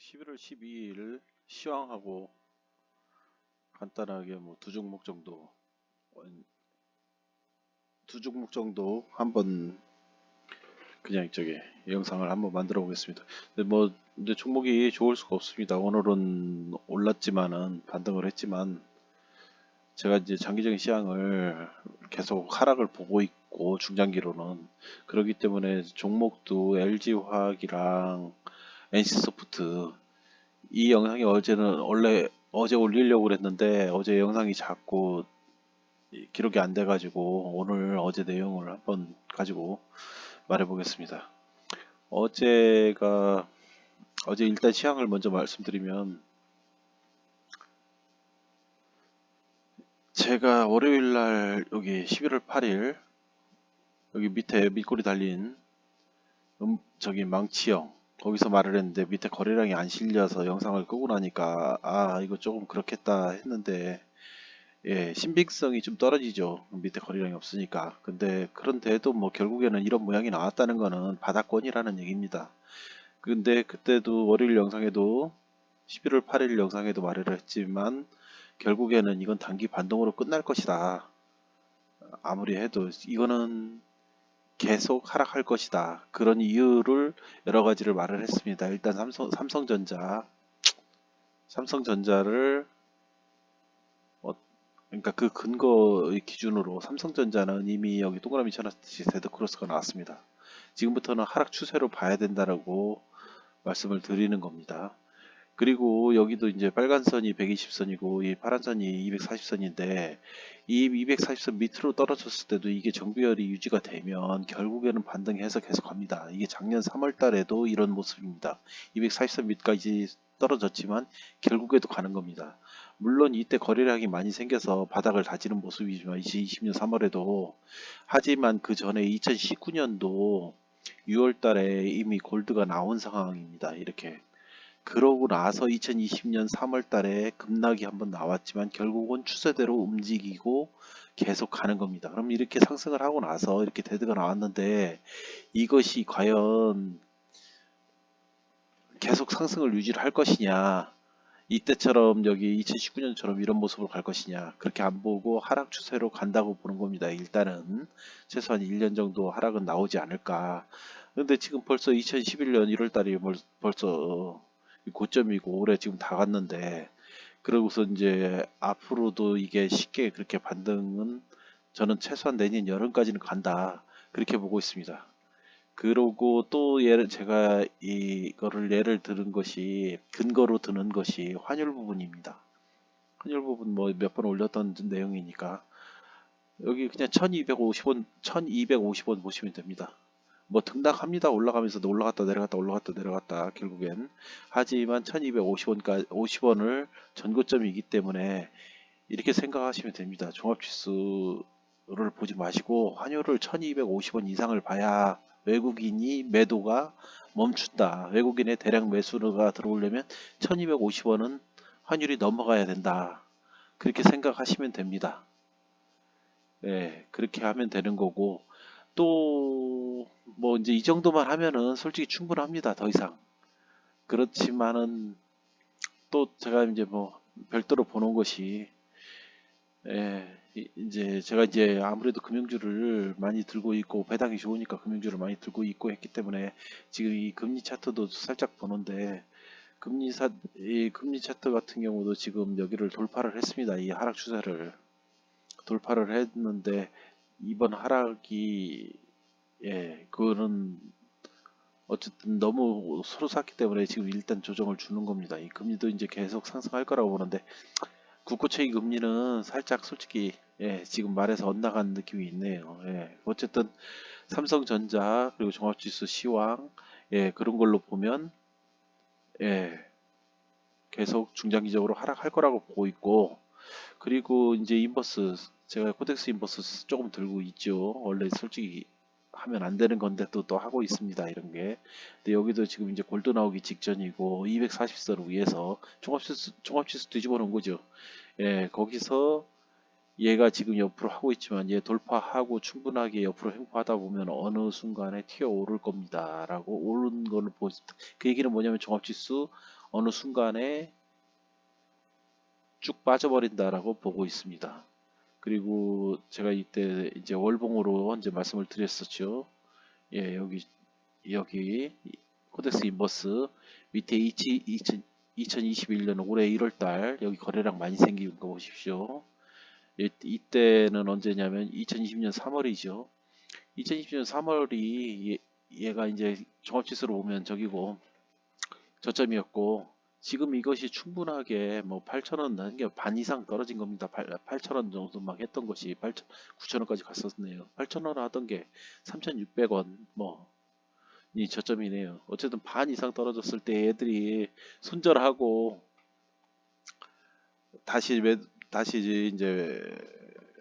11월 12일 시황하고 간단하게 뭐 두 종목 정도 한번 그냥 저기 영상을 한번 만들어 보겠습니다. 근데 뭐 이제 종목이 좋을 수가 없습니다. 오늘은 올랐지만은 반등을 했지만 제가 이제 장기적인 시황을 계속 하락을 보고 있고 중장기로는 그렇기 때문에 종목도 LG화학이랑 NC소프트 이 영상이 어제는 원래 어제 올리려고 그랬는데 어제 영상이 자꾸 기록이 안 돼가지고 오늘 어제 내용을 한번 가지고 말해 보겠습니다. 어제가 어제 일단 시황을 먼저 말씀드리면 제가 월요일 날 여기 11월 8일 여기 밑에 밑꼬리 달린 저기 망치형 거기서 말을 했는데 밑에 거래량이 안 실려서 영상을 끄고 나니까 아 이거 조금 그렇겠다 했는데 예, 신빙성이 좀 떨어지죠. 밑에 거래량이 없으니까. 근데 그런데도 뭐 결국에는 이런 모양이 나왔다는 거는 바닥권이라는 얘기입니다. 근데 그때도 월요일 영상에도 11월 8일 영상에도 말을 했지만 결국에는 이건 단기 반동으로 끝날 것이다. 아무리 해도 이거는 계속 하락할 것이다. 그런 이유를 여러 가지를 말을 했습니다. 일단 삼성전자를 그러니까 그 근거의 기준으로 삼성전자는 이미 여기 동그라미 쳐놨듯이 데드크로스가 나왔습니다. 지금부터는 하락 추세로 봐야 된다라고 말씀을 드리는 겁니다. 그리고 여기도 이제 빨간 선이 120선이고 이 파란 선이 240선인데 이 240선 밑으로 떨어졌을 때도 이게 정비열이 유지가 되면 결국에는 반등해서 계속 갑니다. 이게 작년 3월 달에도 이런 모습입니다. 240선 밑까지 떨어졌지만 결국에도 가는 겁니다. 물론 이때 거래량이 많이 생겨서 바닥을 다지는 모습이지만 2020년 3월에도 하지만 그 전에 2019년도 6월 달에 이미 골드가 나온 상황입니다. 이렇게 그러고 나서 2020년 3월 달에 급락이 한번 나왔지만 결국은 추세대로 움직이고 계속 가는 겁니다. 그럼 이렇게 상승을 하고 나서 이렇게 데드가 나왔는데 이것이 과연 계속 상승을 유지를 할 것이냐, 이때처럼 여기 2019년처럼 이런 모습으로 갈 것이냐, 그렇게 안 보고 하락 추세로 간다고 보는 겁니다. 일단은 최소한 1년 정도 하락은 나오지 않을까. 근데 지금 벌써 2011년 1월 달이 벌써 고점이고 올해 지금 다 갔는데 그러고서 이제 앞으로도 이게 쉽게 그렇게 반등은 저는 최소한 내년 여름까지는 간다 그렇게 보고 있습니다. 그러고 또 제가 이거를 예를 들은 것이 근거로 드는 것이 환율 부분입니다. 환율 부분 뭐 몇 번 올렸던 내용이니까 여기 그냥 1250원 1250원 보시면 됩니다. 뭐 등락합니다. 올라가면서도 올라갔다 내려갔다 올라갔다 내려갔다 결국엔. 하지만 1250원까지 50원을 전고점이기 때문에 이렇게 생각하시면 됩니다. 종합지수를 보지 마시고 환율을 1250원 이상을 봐야 외국인이 매도가 멈춘다. 외국인의 대량 매수가 들어오려면 1250원은 환율이 넘어가야 된다. 그렇게 생각하시면 됩니다. 예, 그렇게 하면 되는 거고 또 뭐 이제 이 정도만 하면은 솔직히 충분합니다. 더 이상. 그렇지만은 또 제가 이제 뭐 별도로 보는 것이 이제 제가 이제 아무래도 금융주를 많이 들고 있고 배당이 좋으니까 금융주를 많이 들고 있고 했기 때문에 지금 이 금리 차트도 살짝 보는데 이 금리 차트 같은 경우도 지금 여기를 돌파를 했습니다. 이 하락 추세를 돌파를 했는데 이번 하락이 그거는 어쨌든 너무 서로 샀기 때문에 지금 일단 조정을 주는 겁니다. 이 금리도 이제 계속 상승할 거라고 보는데 국고채의 금리는 살짝 솔직히 지금 말해서 엇나간 느낌이 있네요. 어쨌든 삼성전자 그리고 종합지수 시황 그런 걸로 보면 예, 계속 중장기적으로 하락할 거라고 보고 있고 그리고 이제 인버스 제가 코덱스 인버스 조금 들고 있죠. 원래 솔직히 하면 안 되는 건데 또 하고 있습니다. 이런 게. 근데 여기도 지금 이제 골드 나오기 직전이고 240선을 위해서 종합지수 뒤집어 놓은 거죠. 거기서 얘가 지금 옆으로 하고 있지만 얘 돌파하고 충분하게 옆으로 횡보하다 보면 어느 순간에 튀어 오를 겁니다. 라고 오른 걸로 그 얘기는 뭐냐면 종합지수 어느 순간에 쭉 빠져버린다라고 보고 있습니다. 그리고 제가 이때 이제 월봉으로 이제 말씀을 드렸었죠. 예, 여기 코덱스 인버스 밑에 2021년 올해 1월달 여기 거래량 많이 생긴 거 보십시오. 이때는 언제냐면 2020년 3월이죠. 2020년 3월이 얘가 이제 종합지수로 보면 저기고 저점이었고 지금 이것이 충분하게 뭐 8,000원 하는 게 반 이상 떨어진 겁니다. 8,000원 정도 막 했던 것이 8,000, 9,000원까지 갔었네요. 8,000원 하던 게 3,600원 뭐 이 저점이네요. 어쨌든 반 이상 떨어졌을 때 애들이 손절하고 다시 이제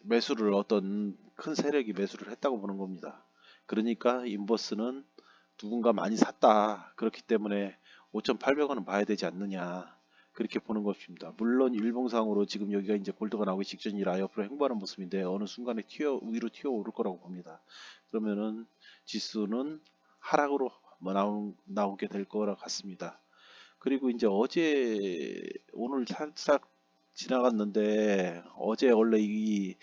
매수를 어떤 큰 세력이 매수를 했다고 보는 겁니다. 그러니까 인버스는 누군가 많이 샀다. 그렇기 때문에 5,800원은 봐야 되지 않느냐. 그렇게 보는 것입니다. 물론 일봉상으로 지금 여기가 이제 골드가 나오기 직전이라 옆으로 행보하는 모습인데 어느 순간에 위로 튀어 오를 거라고 봅니다. 그러면은 지수는 하락으로 뭐 나오게 될 거라 같습니다. 그리고 이제 오늘 살짝 지나갔는데 어제 원래 이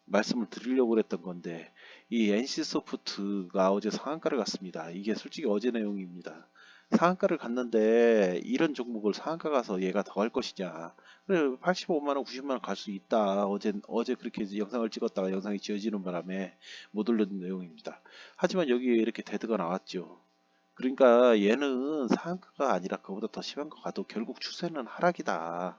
말씀을 드리려고 그랬던 건데 이 NC소프트가 어제 상한가를 갔습니다. 이게 솔직히 어제 내용입니다. 상한가를 갔는데 이런 종목을 상한가 가서 얘가 더 할 것이냐. 그래 85만원 90만원 갈 수 있다. 어제 그렇게 영상을 찍었다가 영상이 지워지는 바람에 못 올렸는 내용입니다. 하지만 여기에 이렇게 데드가 나왔죠. 그러니까 얘는 상한가가 아니라 그보다 더 심한 거 가도 결국 추세는 하락이다.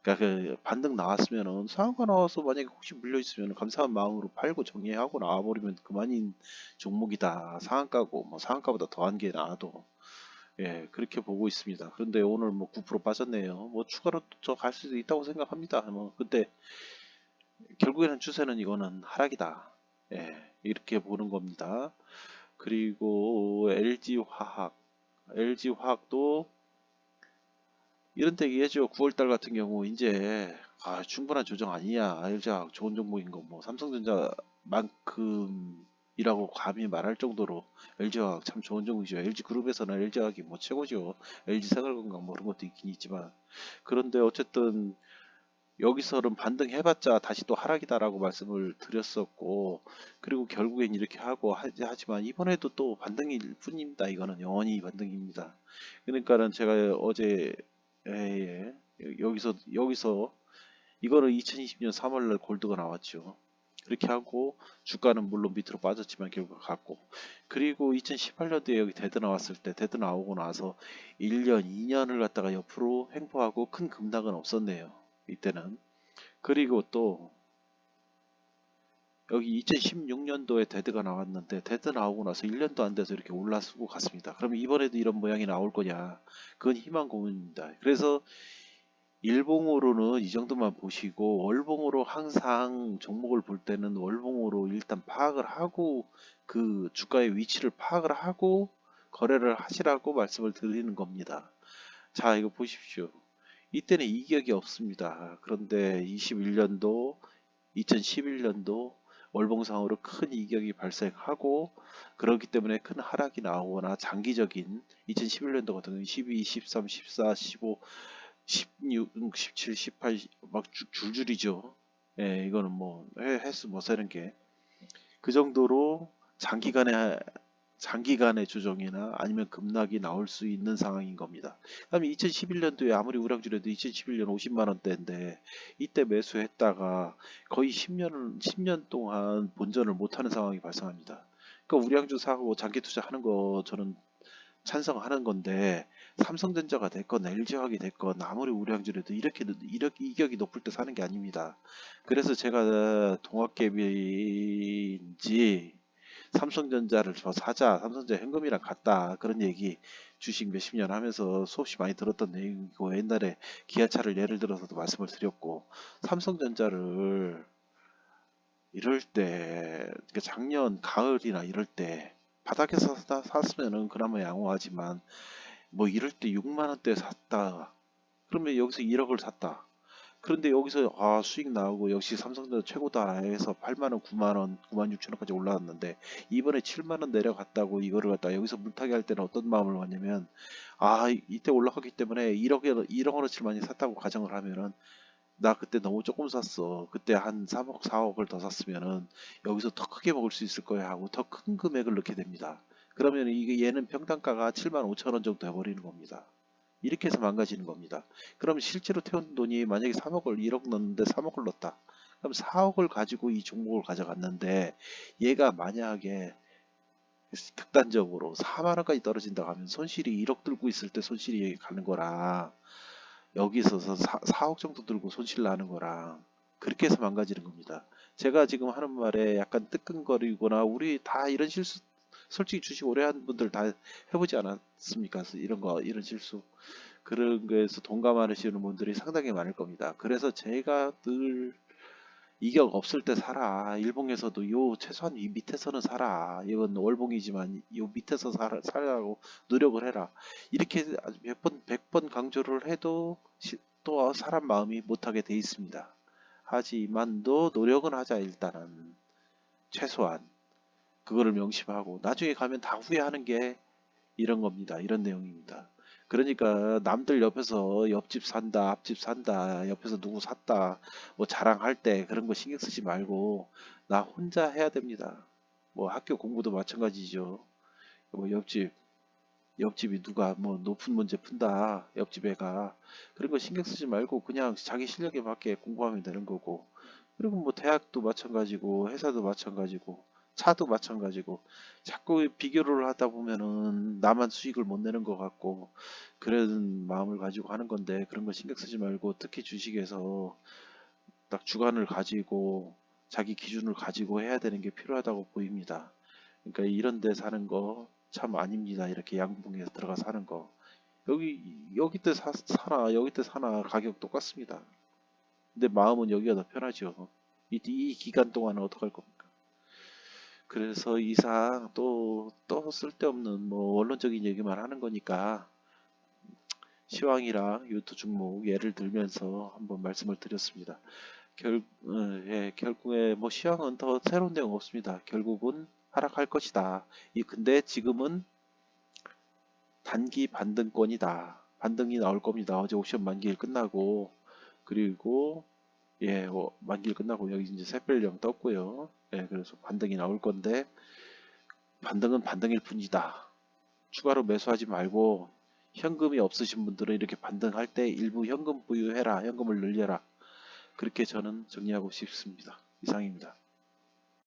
그러니까 그 반등 나왔으면은 상한가 나와서 만약에 혹시 물려 있으면 감사한 마음으로 팔고 정리하고 나와버리면 그만인 종목이다. 상한가고 뭐 상한가보다 더한 게 나와도 예 그렇게 보고 있습니다. 그런데 오늘 뭐 9% 빠졌네요. 뭐 추가로 더 갈 수도 있다고 생각합니다. 뭐 근데 결국에는 추세는 이거는 하락이다. 예 이렇게 보는 겁니다. 그리고 LG화학도 이런 때 얘기해줘. 9월달 같은 경우 이제 충분한 조정 아니냐. LG화학 좋은 종목인 거 뭐 삼성전자만큼이라고 감히 말할 정도로 LG화학 참 좋은 종목이죠. LG그룹에서는 LG화학이 뭐 최고죠. LG생활건강 뭐 그런 것도 있긴 있지만 그런데 어쨌든 여기서는 반등해봤자 다시 또 하락이다라고 말씀을 드렸었고 그리고 결국엔 이렇게 하고 하지만 이번에도 또 반등일 뿐입니다. 이거는 영원히 반등입니다. 그러니까는 제가 어제 여기서 이거는 2020년 3월날 골드가 나왔죠. 그렇게 하고 주가는 물론 밑으로 빠졌지만 결국 갔고 그리고 2018년도에 여기 데드 나왔을 때 데드 나오고 나서 1년 2년을 갖다가 옆으로 횡보하고 큰 급락은 없었네요. 이때는 그리고 또 여기 2016년도에 데드가 나왔는데 데드 나오고 나서 1년도 안 돼서 이렇게 올라서고 갔습니다. 그러면 이번에도 이런 모양이 나올 거냐? 그건 희망 고문입니다. 그래서 일봉으로는 이 정도만 보시고 월봉으로 항상 종목을 볼 때는 월봉으로 일단 파악을 하고 그 주가의 위치를 파악을 하고 거래를 하시라고 말씀을 드리는 겁니다. 자, 이거 보십시오. 이때는 이격이 없습니다. 그런데 21년도, 2011년도 월봉상으로 큰 이격이 발생하고 그렇기 때문에 큰 하락이 나오거나 장기적인 2011년도 같은 경우는 12, 13, 14, 15, 16, 17, 18 막 줄줄이죠. 예, 이거는 뭐 횟수 못 세는 게 그 정도로 장기간의 조정이나 아니면 급락이 나올 수 있는 상황인 겁니다. 그다음에 2011년도에 아무리 우량주라도 2011년 50만 원대인데 이때 매수했다가 거의 10년 동안 본전을 못하는 상황이 발생합니다. 그러니까 우량주 사고 장기 투자하는 거 저는 찬성하는 건데 삼성전자가 됐건 LG화학이 됐건 아무리 우량주라도 이렇게 이격이 높을 때 사는 게 아닙니다. 그래서 제가 동학개비인지 삼성전자를 더 사자, 삼성전자 현금이랑 같다 그런 얘기 주식 몇십 년 하면서 수없이 많이 들었던 내용이고 옛날에 기아차를 예를 들어서도 말씀을 드렸고 삼성전자를 이럴 때 그러니까 작년 가을이나 이럴 때 바닥에서 샀으면은 그나마 양호하지만 뭐 이럴 때 6만 원대 샀다 그러면 여기서 1억을 샀다 그런데 여기서 수익 나오고 역시 삼성전자 최고다 해서 8만 원, 9만 원, 9만 6천 원까지 올라왔는데 이번에 7만 원 내려갔다고 이거를 갖다 여기서 물타기 할 때는 어떤 마음을 갖냐면 이때 올라갔기 때문에 1억 원어치를 많이 샀다고 가정을 하면은 나 그때 너무 조금 샀어. 그때 한 3억, 4억을 더 샀으면은 여기서 더 크게 먹을 수 있을 거야 하고 더 큰 금액을 넣게 됩니다. 그러면 이게 얘는 평단가가 7만 5천 원 정도 해버리는 겁니다. 이렇게 해서 망가지는 겁니다. 그럼 실제로 태운 돈이 만약에 3억을 1억 넣는데 3억을 넣었다. 그럼 4억을 가지고 이 종목을 가져갔는데 얘가 만약에 극단적으로 4만 원까지 떨어진다고 하면 손실이 1억 들고 있을 때 손실이 가는 거랑 여기 있어서 4억 정도 들고 손실 나는 거랑 그렇게 해서 망가지는 겁니다. 제가 지금 하는 말에 약간 뜨끔거리거나 우리 다 이런 실수 솔직히 주식 오래 한 분들 다 해보지 않았습니까? 이런 거 이런 실수 그런 거에서 동감하시는 분들이 상당히 많을 겁니다. 그래서 제가 늘 이격 없을 때 사라. 일봉에서도 요 최소한 이 밑에서는 사라. 이건 월봉이지만 요 밑에서 사라고 노력을 해라. 이렇게 몇 번, 100번 강조를 해도 또 사람 마음이 못하게 돼 있습니다. 하지만도 노력은 하자 일단은 최소한 그거를 명심하고 나중에 가면 다 후회하는 게 이런 겁니다. 이런 내용입니다. 그러니까 남들 옆에서 옆집 산다, 앞집 산다, 옆에서 누구 샀다, 뭐 자랑할 때 그런 거 신경 쓰지 말고 나 혼자 해야 됩니다. 뭐 학교 공부도 마찬가지죠. 뭐 옆집이 누가 뭐 높은 문제 푼다, 옆집 애가 그런 거 신경 쓰지 말고 그냥 자기 실력에 맞게 공부하면 되는 거고. 그리고 뭐 대학도 마찬가지고 회사도 마찬가지고 차도 마찬가지고 자꾸 비교를 하다 보면은 나만 수익을 못 내는 것 같고 그런 마음을 가지고 하는 건데 그런 거 신경 쓰지 말고 특히 주식에서 딱 주관을 가지고 자기 기준을 가지고 해야 되는 게 필요하다고 보입니다. 그러니까 이런 데 사는 거 참 아닙니다. 이렇게 양봉에 들어가 사는 거. 여기 때 사나 여기 때 사나 가격 똑같습니다. 근데 마음은 여기가 더 편하죠. 이 기간 동안은 어떡할 겁니까? 그래서 이상 또 쓸데없는 뭐 원론적인 얘기만 하는 거니까 시황이랑 유투 종목 예를 들면서 한번 말씀을 드렸습니다. 결국에 뭐 시황은 더 새로운 내용 없습니다. 결국은 하락할 것이다. 근데 지금은 단기 반등권이다. 반등이 나올 겁니다. 어제 옵션 만기일 끝나고 그리고 만기일 끝나고 여기 이제 샛별령 떴고요. 그래서 반등이 나올 건데 반등은 반등일 뿐이다. 추가로 매수하지 말고 현금이 없으신 분들은 이렇게 반등할 때 일부 현금 보유해라. 현금을 늘려라. 그렇게 저는 정리하고 싶습니다. 이상입니다.